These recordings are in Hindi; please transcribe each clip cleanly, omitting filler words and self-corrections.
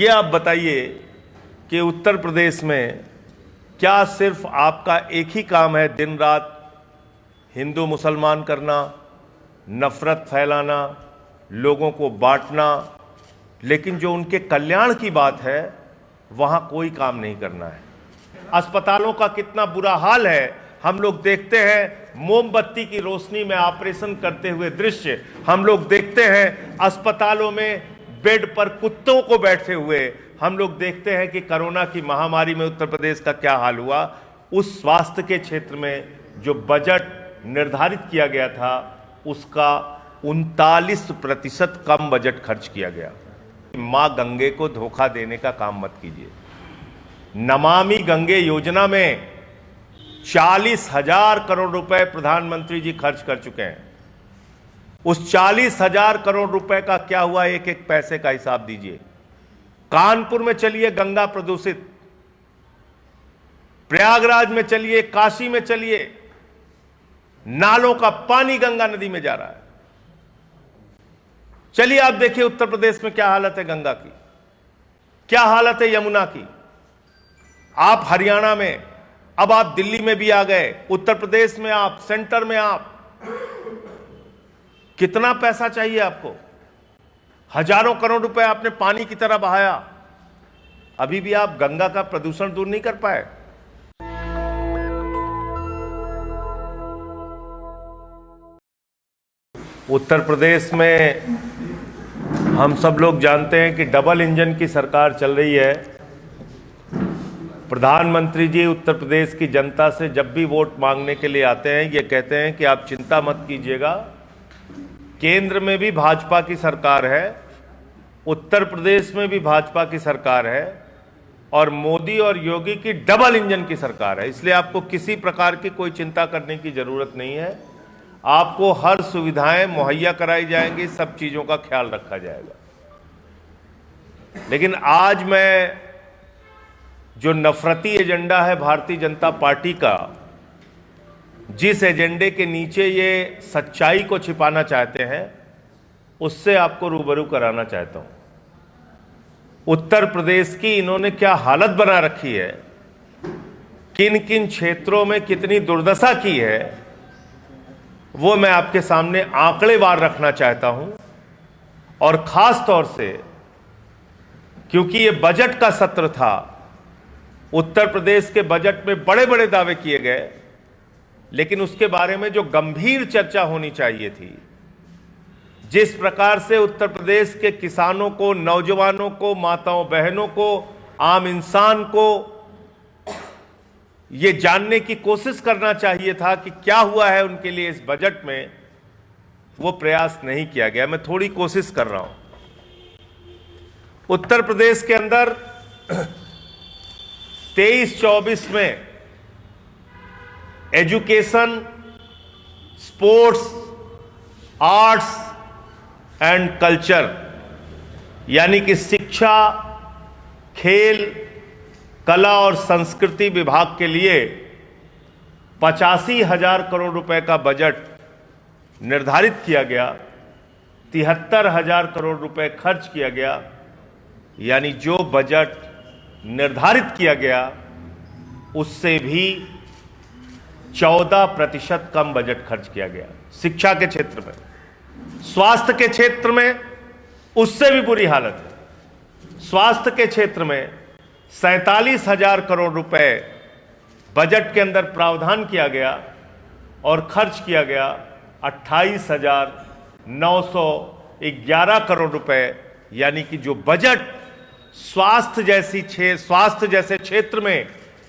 ये आप बताइए कि उत्तर प्रदेश में क्या सिर्फ आपका एक ही काम है दिन रात हिंदू मुसलमान करना, नफरत फैलाना, लोगों को बांटना, लेकिन जो उनके कल्याण की बात है वहां कोई काम नहीं करना है। अस्पतालों का कितना बुरा हाल है हम लोग देखते हैं। मोमबत्ती की रोशनी में ऑपरेशन करते हुए दृश्य हम लोग देखते हैं। अस्पतालों में बेड पर कुत्तों को बैठे हुए हम लोग देखते हैं कि कोरोना की महामारी में उत्तर प्रदेश का क्या हाल हुआ। उस स्वास्थ्य के क्षेत्र में जो बजट निर्धारित किया गया था उसका 39% कम बजट खर्च किया गया। मां गंगे को धोखा देने का काम मत कीजिए। नमामि गंगे योजना में 40,000 करोड़ रुपए प्रधानमंत्री जी खर्च कर चुके हैं। उस 40,000 करोड़ रुपए का क्या हुआ, एक एक पैसे का हिसाब दीजिए। कानपुर में चलिए गंगा प्रदूषित, प्रयागराज में चलिए, काशी में चलिए, नालों का पानी गंगा नदी में जा रहा है। चलिए आप देखिए उत्तर प्रदेश में क्या हालत है गंगा की, क्या हालत है यमुना की। आप हरियाणा में, अब आप दिल्ली में भी आ गए, उत्तर प्रदेश में आप, सेंटर में आप, कितना पैसा चाहिए आपको? हजारों करोड़ रुपए आपने पानी की तरह बहाया, अभी भी आप गंगा का प्रदूषण दूर नहीं कर पाए। उत्तर प्रदेश में हम सब लोग जानते हैं कि डबल इंजन की सरकार चल रही है। प्रधानमंत्री जी उत्तर प्रदेश की जनता से जब भी वोट मांगने के लिए आते हैं ये कहते हैं कि आप चिंता मत कीजिएगा, केंद्र में भी भाजपा की सरकार है, उत्तर प्रदेश में भी भाजपा की सरकार है और मोदी और योगी की डबल इंजन की सरकार है, इसलिए आपको किसी प्रकार की कोई चिंता करने की जरूरत नहीं है। आपको हर सुविधाएं मुहैया कराई जाएंगी, सब चीजों का ख्याल रखा जाएगा। लेकिन आज मैं जो नफरती एजेंडा है भारतीय जनता पार्टी का, जिस एजेंडे के नीचे ये सच्चाई को छिपाना चाहते हैं, उससे आपको रूबरू कराना चाहता हूं। उत्तर प्रदेश की इन्होंने क्या हालत बना रखी है, किन किन क्षेत्रों में कितनी दुर्दशा की है, वो मैं आपके सामने आंकड़ेवार रखना चाहता हूं। और खास तौर से क्योंकि ये बजट का सत्र था, उत्तर प्रदेश के बजट में बड़े बड़े दावे किए गए, लेकिन उसके बारे में जो गंभीर चर्चा होनी चाहिए थी, जिस प्रकार से उत्तर प्रदेश के किसानों को, नौजवानों को, माताओं बहनों को, आम इंसान को ये जानने की कोशिश करना चाहिए था कि क्या हुआ है उनके लिए इस बजट में, वो प्रयास नहीं किया गया। मैं थोड़ी कोशिश कर रहा हूं। उत्तर प्रदेश के अंदर 23-24 में education, sports, arts and culture यानी कि शिक्षा, खेल, कला और संस्कृति विभाग के लिए 85,000 करोड़ रुपए का बजट निर्धारित किया गया। 73,000 करोड़ रुपए खर्च किया गया, यानी जो बजट निर्धारित किया गया उससे भी 14% कम बजट खर्च किया गया। शिक्षा के क्षेत्र में, स्वास्थ्य के क्षेत्र में उससे भी बुरी हालत है। स्वास्थ्य के क्षेत्र में 47,000 करोड़ रुपए बजट के अंदर प्रावधान किया गया और खर्च किया गया 28,911 करोड़ रुपए, यानी कि जो बजट स्वास्थ्य जैसे क्षेत्र में,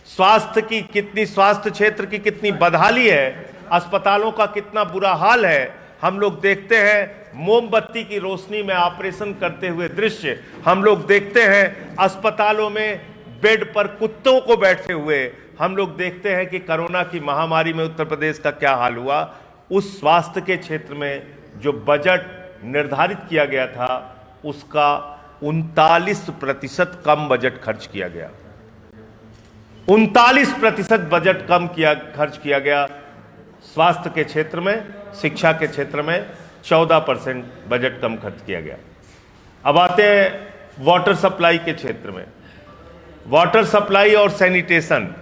स्वास्थ्य क्षेत्र की कितनी बदहाली है, अस्पतालों का कितना बुरा हाल है, हम लोग देखते हैं। मोमबत्ती की रोशनी में ऑपरेशन करते हुए दृश्य हम लोग देखते हैं। अस्पतालों में बेड पर कुत्तों को बैठे हुए हम लोग देखते हैं कि कोरोना की महामारी में उत्तर प्रदेश का क्या हाल हुआ। उस स्वास्थ्य के क्षेत्र में जो बजट निर्धारित किया गया था उसका 39% कम बजट खर्च किया गया। 39% बजट खर्च किया गया स्वास्थ्य के क्षेत्र में। शिक्षा के क्षेत्र में 14% बजट कम खर्च किया गया। अब आते हैं वाटर सप्लाई के क्षेत्र में, वाटर सप्लाई और सैनिटेशन,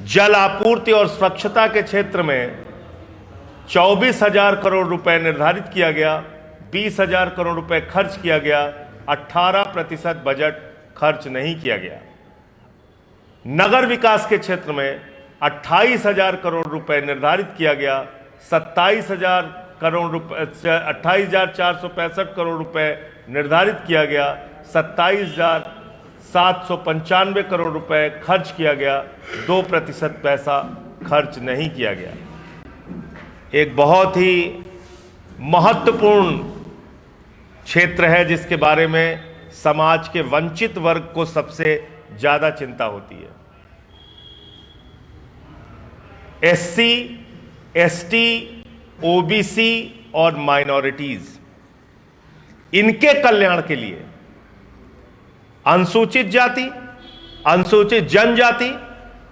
जल आपूर्ति और स्वच्छता के क्षेत्र में 24,000 करोड़ रुपए निर्धारित किया गया, 20,000 करोड़ रुपए खर्च किया गया, 18% बजट खर्च नहीं किया गया। नगर विकास के क्षेत्र में 28,000 करोड़ रुपए निर्धारित किया गया, 27,000 करोड़ रुपए 28,465 करोड़ रुपए निर्धारित किया गया, 27,795 करोड़ रुपए खर्च किया गया, 2% पैसा खर्च नहीं किया गया। एक बहुत ही महत्वपूर्ण क्षेत्र है जिसके बारे में समाज के वंचित वर्ग को सबसे ज्यादा चिंता होती है। एससी, एसटी, ओबीसी और माइनॉरिटीज, इनके कल्याण के लिए, अनुसूचित जाति, अनुसूचित जनजाति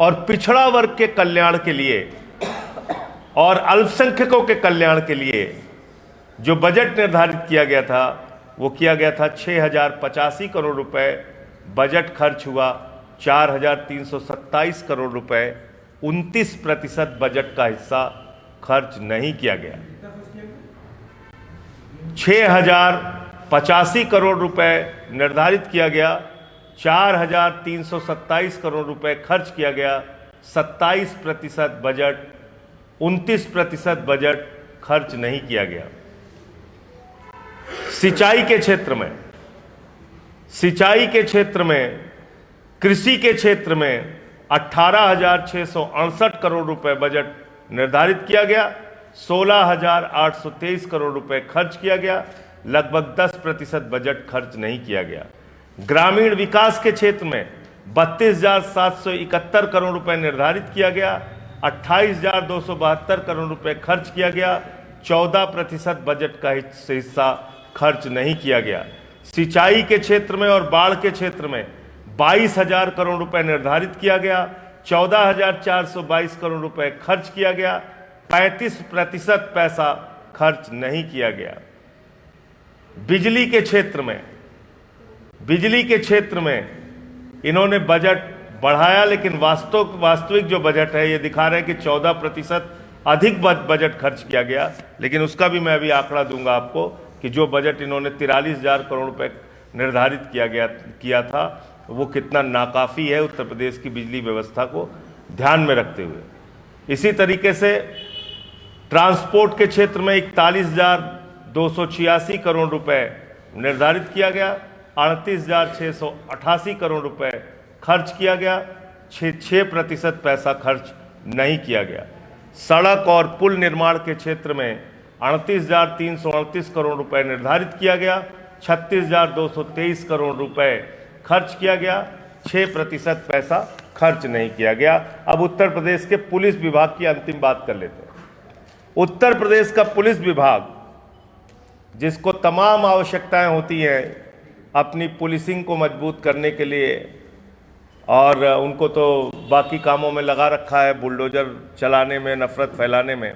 और पिछड़ा वर्ग के कल्याण के लिए और अल्पसंख्यकों के कल्याण के लिए जो बजट निर्धारित किया गया था वो किया गया था 6,085 करोड़ रुपए। बजट खर्च हुआ 4,327 करोड़ रुपए, 29% बजट का हिस्सा खर्च नहीं किया गया। 6,085 करोड़ रुपए निर्धारित किया गया, 4,327 करोड़ रुपए खर्च किया गया, 27% बजट, 29% बजट खर्च नहीं किया गया। सिंचाई के क्षेत्र में, सिंचाई के क्षेत्र में, कृषि के क्षेत्र में 18,668 करोड़ रुपए बजट निर्धारित किया गया, 16,823 करोड़ रुपए खर्च किया गया, लगभग 10% बजट खर्च नहीं किया गया। ग्रामीण विकास के क्षेत्र में 32,771 करोड़ रुपए निर्धारित किया गया, 28,272 करोड़ रुपए खर्च किया गया, 14% बजट का हिस्सा खर्च नहीं किया गया। सिंचाई के क्षेत्र में और बाढ़ के क्षेत्र में 22,000 करोड़ रुपए निर्धारित किया गया, 14,422 करोड़ रुपए खर्च किया गया, 35% पैसा खर्च नहीं किया गया। बिजली के क्षेत्र में, बिजली के क्षेत्र में इन्होंने बजट बढ़ाया, लेकिन वास्तविक जो बजट है ये दिखा रहे हैं कि 14% अधिक बजट खर्च किया गया। लेकिन उसका भी मैं अभी आंकड़ा दूंगा आपको कि जो बजट इन्होंने 43,000 करोड़ रुपए निर्धारित किया था वो कितना नाकाफी है उत्तर प्रदेश की बिजली व्यवस्था को ध्यान में रखते हुए। इसी तरीके से ट्रांसपोर्ट के क्षेत्र में 41,286 करोड़ रुपए निर्धारित किया गया, 38,688 करोड़ रुपए खर्च किया गया, 6% पैसा खर्च नहीं किया गया। सड़क और पुल निर्माण के क्षेत्र में 38,338 करोड़ रुपए निर्धारित किया गया, 36,223 करोड़ रुपए खर्च किया गया, 6% पैसा खर्च नहीं किया गया। अब उत्तर प्रदेश के पुलिस विभाग की अंतिम बात कर लेते हैं। उत्तर प्रदेश का पुलिस विभाग, जिसको तमाम आवश्यकताएं होती हैं अपनी पुलिसिंग को मजबूत करने के लिए, और उनको तो बाकी कामों में लगा रखा है, बुलडोजर चलाने में, नफरत फैलाने में,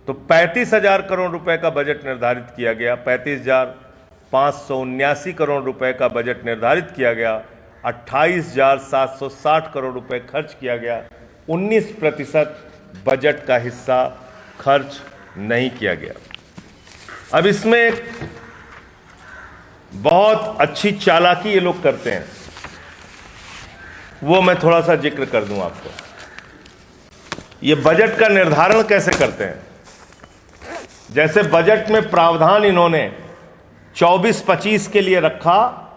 तो 35,000 करोड़ रुपए का बजट निर्धारित किया गया, 35,579 करोड़ रुपए का बजट निर्धारित किया गया, 28,760 करोड़ रुपए खर्च किया गया, 19% बजट का हिस्सा खर्च नहीं किया गया। अब इसमें एक बहुत अच्छी चालाकी ये लोग करते हैं, वो मैं थोड़ा सा जिक्र कर दूं आपको। ये बजट का निर्धारण कैसे करते हैं? जैसे बजट में प्रावधान इन्होंने 24-25 के लिए रखा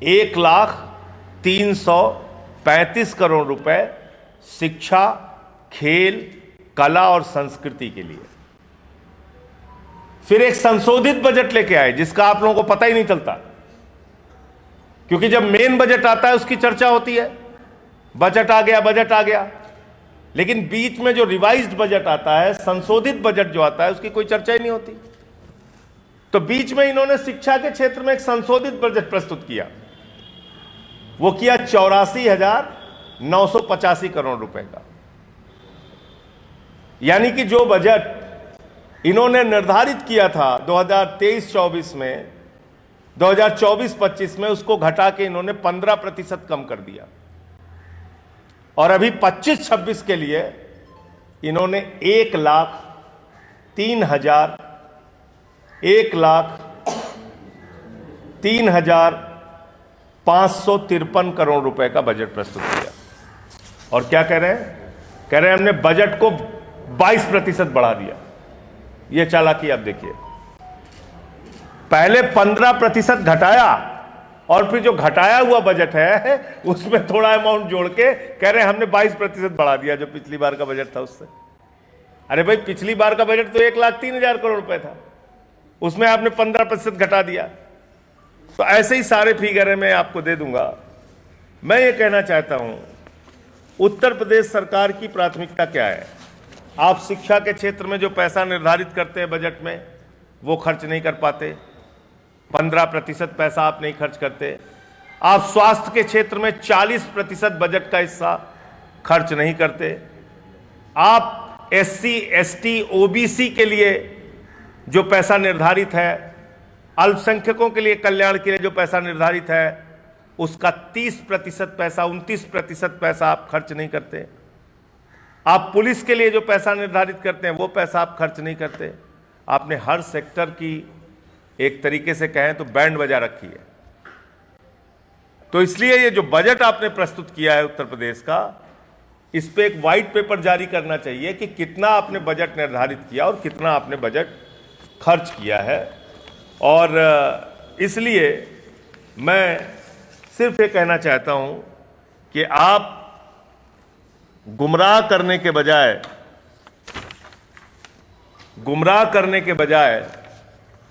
1,335 करोड़ रुपए शिक्षा, खेल, कला और संस्कृति के लिए। फिर एक संशोधित बजट लेके आए जिसका आप लोगों को पता ही नहीं चलता, क्योंकि जब मेन बजट आता है उसकी चर्चा होती है, बजट आ गया, बजट आ गया, लेकिन बीच में जो रिवाइज्ड बजट आता है, संशोधित बजट जो आता है, उसकी कोई चर्चा ही नहीं होती। तो बीच में इन्होंने शिक्षा के क्षेत्र में एक संशोधित बजट प्रस्तुत किया, वो किया 84,985 करोड़ रुपए का। यानी कि जो बजट इन्होंने निर्धारित किया था 2023-24 में 2024-25 में उसको घटा के इन्होंने 15% कम कर दिया, और अभी 25-26 के लिए इन्होंने 1,03,553 करोड़ रुपए का बजट प्रस्तुत किया। और क्या कह रहे हैं? कह रहे हैं हमने बजट को 22% बढ़ा दिया। यह चालाकी आप देखिए, पहले 15% घटाया और फिर जो घटाया हुआ बजट है उसमें थोड़ा अमाउंट जोड़ के कह रहे हैं हमने 22% बढ़ा दिया जो पिछली बार का बजट था उससे। अरे भाई, पिछली बार का बजट तो 1,03,000 करोड़ रुपए था, उसमें आपने 15% घटा दिया। तो ऐसे ही सारे फिगर मैं आपको दे दूंगा। मैं ये कहना चाहता हूं, उत्तर प्रदेश सरकार की प्राथमिकता क्या है? आप शिक्षा के क्षेत्र में जो पैसा निर्धारित करते हैं बजट में, वो खर्च नहीं कर पाते। 15% पैसा आप नहीं खर्च करते। आप स्वास्थ्य के क्षेत्र में 40% बजट का हिस्सा खर्च नहीं करते। आप SC, ST, OBC के लिए जो पैसा निर्धारित है, अल्पसंख्यकों के लिए कल्याण के लिए जो पैसा निर्धारित है, उसका 30% पैसा, 29% पैसा आप खर्च नहीं करते। आप पुलिस के लिए जो पैसा निर्धारित करते हैं वो पैसा आप खर्च नहीं करते। आपने हर सेक्टर की एक तरीके से कहें तो बैंड बजा रखी है। तो इसलिए ये जो बजट आपने प्रस्तुत किया है उत्तर प्रदेश का, इस पे एक व्हाइट पेपर जारी करना चाहिए कि कितना आपने बजट निर्धारित किया और कितना आपने बजट खर्च किया है। और इसलिए मैं सिर्फ ये कहना चाहता हूं कि आप गुमराह करने के बजाय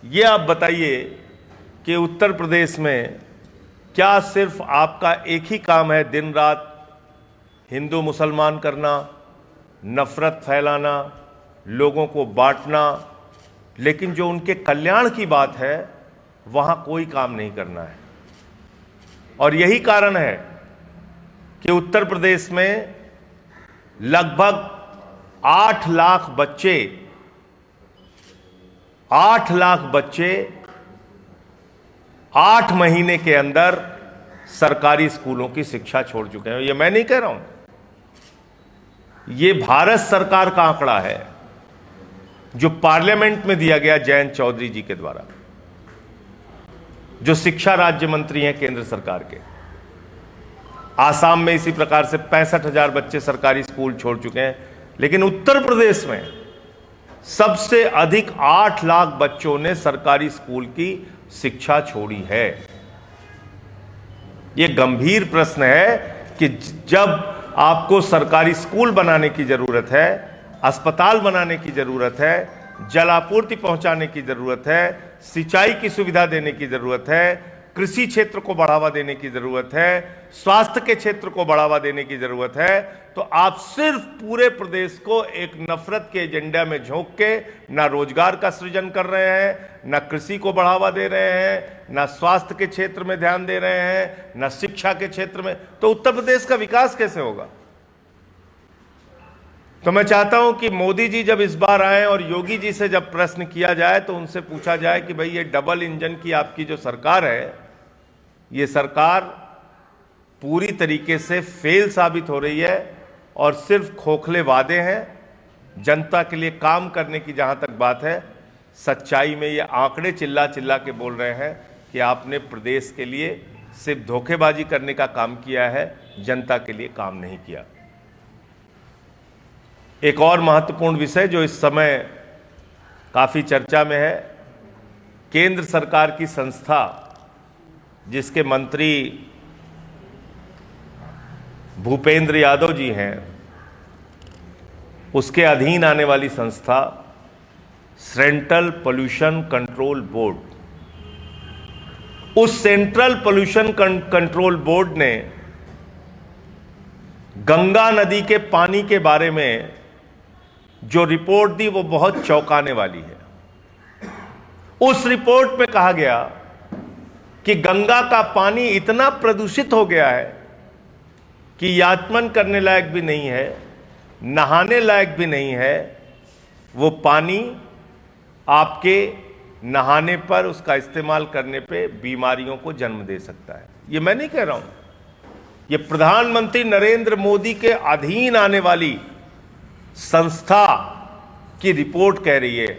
ये आप बताइए कि उत्तर प्रदेश में क्या सिर्फ आपका एक ही काम है दिन रात हिंदू मुसलमान करना, नफरत फैलाना, लोगों को बांटना, लेकिन जो उनके कल्याण की बात है वहां कोई काम नहीं करना है। और यही कारण है कि उत्तर प्रदेश में लगभग 8 लाख बच्चे 8 महीने के अंदर सरकारी स्कूलों की शिक्षा छोड़ चुके हैं। ये मैं नहीं कह रहा हूं, ये भारत सरकार का आंकड़ा है जो पार्लियामेंट में दिया गया जयंत चौधरी जी के द्वारा, जो शिक्षा राज्य मंत्री हैं केंद्र सरकार के। आसाम में इसी प्रकार से 65,000 बच्चे सरकारी स्कूल छोड़ चुके हैं, लेकिन उत्तर प्रदेश में सबसे अधिक 8 लाख बच्चों ने सरकारी स्कूल की शिक्षा छोड़ी है। यह गंभीर प्रश्न है कि जब आपको सरकारी स्कूल बनाने की जरूरत है, अस्पताल बनाने की जरूरत है, जलापूर्ति पहुंचाने की जरूरत है, सिंचाई की सुविधा देने की जरूरत है, कृषि क्षेत्र को बढ़ावा देने की जरूरत है, स्वास्थ्य के क्षेत्र को बढ़ावा देने की जरूरत है, तो आप सिर्फ पूरे प्रदेश को एक नफरत के एजेंडा में झोंक के ना रोजगार का सृजन कर रहे हैं, ना कृषि को बढ़ावा दे रहे हैं, ना स्वास्थ्य के क्षेत्र में ध्यान दे रहे हैं, ना शिक्षा के क्षेत्र में, तो उत्तर प्रदेश का विकास कैसे होगा? तो मैं चाहता हूं कि मोदी जी जब इस बार आए और योगी जी से जब प्रश्न किया जाए तो उनसे पूछा जाए कि भाई ये डबल इंजन की आपकी जो सरकार है, ये सरकार पूरी तरीके से फेल साबित हो रही है और सिर्फ खोखले वादे हैं। जनता के लिए काम करने की जहां तक बात है, सच्चाई में ये आंकड़े चिल्ला चिल्ला के बोल रहे हैं कि आपने प्रदेश के लिए सिर्फ धोखेबाजी करने का काम किया है, जनता के लिए काम नहीं किया। एक और महत्वपूर्ण विषय जो इस समय काफी चर्चा में है, केंद्र सरकार की संस्था जिसके मंत्री भूपेंद्र यादव जी हैं, उसके अधीन आने वाली संस्था सेंट्रल पोल्यूशन कंट्रोल बोर्ड, उस सेंट्रल पोल्यूशन कंट्रोल बोर्ड ने गंगा नदी के पानी के बारे में जो रिपोर्ट दी वो बहुत चौंकाने वाली है। उस रिपोर्ट में कहा गया कि गंगा का पानी इतना प्रदूषित हो गया है कि याचमन करने लायक भी नहीं है, नहाने लायक भी नहीं है। वो पानी आपके नहाने पर, उसका इस्तेमाल करने पे बीमारियों को जन्म दे सकता है। ये मैं नहीं कह रहा हूं, ये प्रधानमंत्री नरेंद्र मोदी के अधीन आने वाली संस्था की रिपोर्ट कह रही है,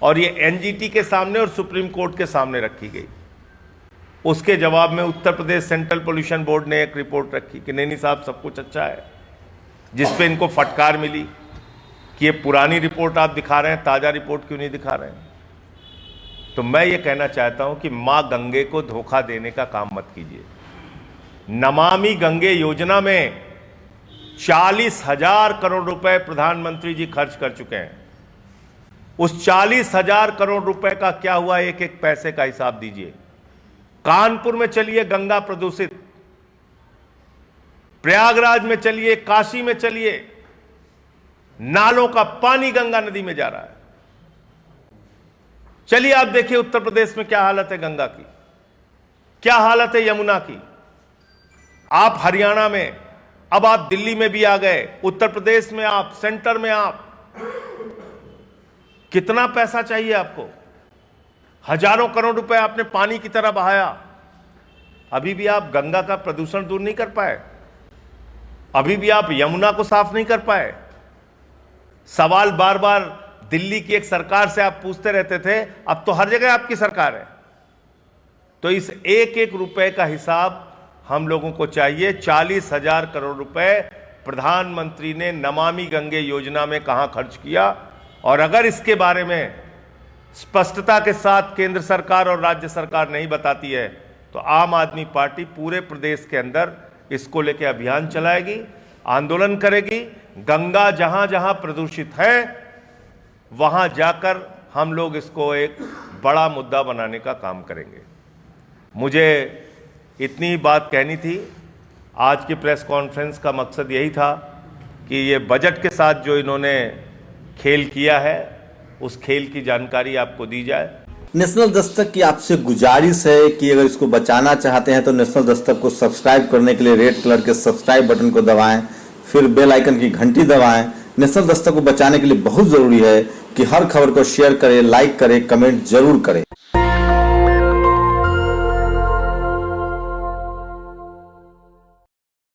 और ये एनजीटी के सामने और सुप्रीम कोर्ट के सामने रखी गई। उसके जवाब में Uttar Pradesh central pollution board ने एक रिपोर्ट रखी कि नहीं साहब सब कुछ अच्छा है, जिस पे इनको फटकार मिली कि ये पुरानी रिपोर्ट आप दिखा रहे हैं, ताज़ा रिपोर्ट क्यों नहीं दिखा रहे हैं। तो मैं ये कहना चाहता हूं कि मां गंगे को धोखा देने का काम मत कीजिए। नमामि गंगे योजना में 40,000 करोड़ रुपए प्रधानमंत्री जी खर्च कर चुके हैं। उस 40,000 करोड़ रुपए का क्या हुआ, एक एक पैसे का हिसाब दीजिए। कानपुर में चलिए गंगा प्रदूषित, प्रयागराज में चलिए, काशी में चलिए, नालों का पानी गंगा नदी में जा रहा है। चलिए आप देखिए उत्तर प्रदेश में क्या हालत है गंगा की, क्या हालत है यमुना की। आप हरियाणा में, अब आप दिल्ली में भी आ गए, उत्तर प्रदेश में आप, सेंटर में आप, कितना पैसा चाहिए आपको? हजारों करोड़ रुपए आपने पानी की तरह बहाया, अभी भी आप गंगा का प्रदूषण दूर नहीं कर पाए, अभी भी आप यमुना को साफ नहीं कर पाए। सवाल बार बार दिल्ली की एक सरकार से आप पूछते रहते थे, अब तो हर जगह आपकी सरकार है। तो इस एक एक रुपए का हिसाब हम लोगों को चाहिए। 40,000 करोड़ रुपए प्रधानमंत्री ने नमामि गंगे योजना में कहां खर्च किया, और अगर इसके बारे में स्पष्टता के साथ केंद्र सरकार और राज्य सरकार नहीं बताती है, तो आम आदमी पार्टी पूरे प्रदेश के अंदर इसको लेकर अभियान चलाएगी, आंदोलन करेगी। गंगा जहां जहां प्रदूषित है वहां जाकर हम लोग इसको एक बड़ा मुद्दा बनाने का काम करेंगे। मुझे इतनी बात कहनी थी। आज की प्रेस कॉन्फ्रेंस का मकसद यही था कि ये बजट के साथ जो इन्होंने खेल किया है, उस खेल की जानकारी आपको दी जाए। नेशनल दस्तक की आपसे गुजारिश है कि अगर इसको बचाना चाहते हैं तो नेशनल दस्तक को सब्सक्राइब करने के लिए रेड कलर के सब्सक्राइब बटन को दबाएं, फिर बेल आइकन की घंटी दबाएं। नेशनल दस्तक को बचाने के लिए बहुत जरूरी है कि हर खबर को शेयर करें, लाइक करें, कमेंट जरूर करें।